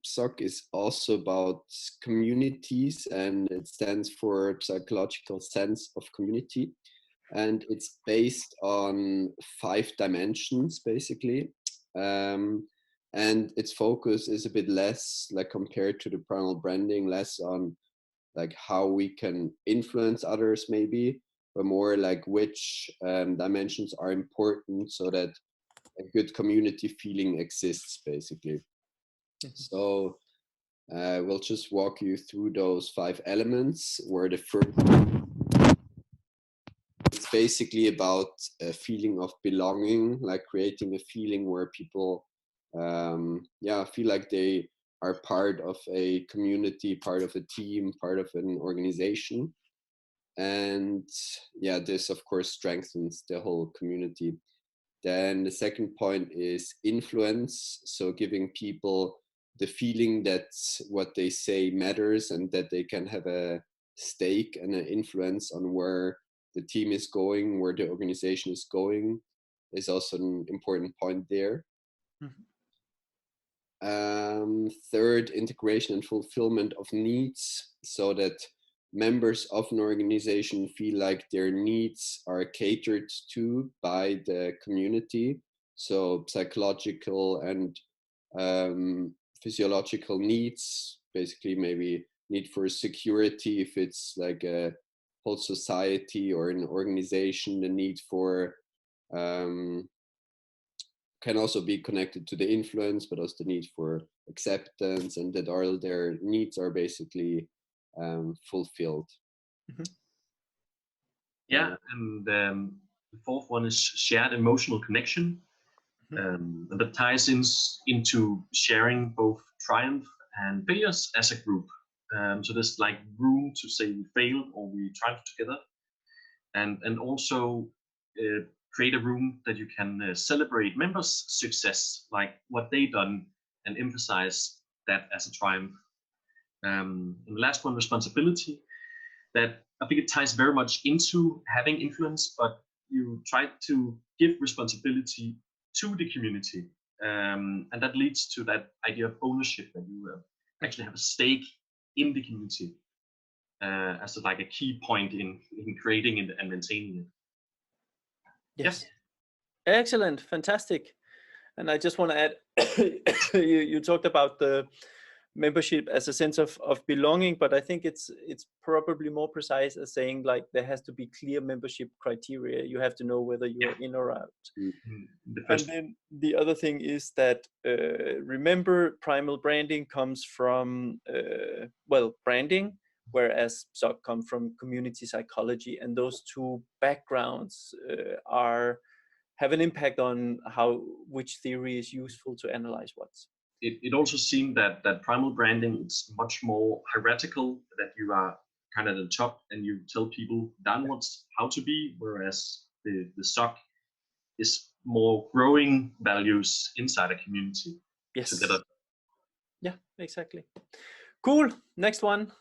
Psoc is also about communities, and it stands for psychological sense of community. And it's based on 5 dimensions, basically. And its focus is a bit less, like compared to the primal branding, less on like how we can influence others maybe, but more like which dimensions are important so that a good community feeling exists, basically. So we'll just walk you through those 5 elements, where the first, it's basically about a feeling of belonging, like creating a feeling where people feel like they are part of a community, part of a team, part of an organization. And yeah, this of course strengthens the whole community. Then the second point is influence, so giving people the feeling that what they say matters and that they can have a stake and an influence on where the team is going, where the organization is going, is also an important point there. Third, integration and fulfillment of needs, so that members of an organization feel like their needs are catered to by the community. So psychological and physiological needs, basically maybe need for security if it's like a whole society or an organization, the need for can also be connected to the influence, but also the need for acceptance, and that all their needs are basically fulfilled. Yeah, and the fourth one is shared emotional connection. And that ties into sharing both triumph and failures as a group. So there's like room to say we failed or we triumphed together, and also create a room that you can celebrate members' success, like what they done, and emphasize that as a triumph. And the last one, responsibility, that I think it ties very much into having influence, but you try to give responsibility to the community. And that leads to that idea of ownership, that you actually have a stake in the community as like a key point in creating it and maintaining it. Yes. Excellent. Fantastic. And I just want to add, you talked about the membership as a sense of belonging, but I think it's probably more precise as saying like there has to be clear membership criteria. You have to know whether you're in or out. And then the other thing is that remember, primal branding comes from branding, whereas Psoc come from community psychology, and those two backgrounds have an impact on which theory is useful to analyze what. It also seemed that primal branding is much more hierarchical, that you are kind of at the top and you tell people downwards how to be, whereas the Psoc is more growing values inside a community together. Yeah, exactly. Cool. Next one.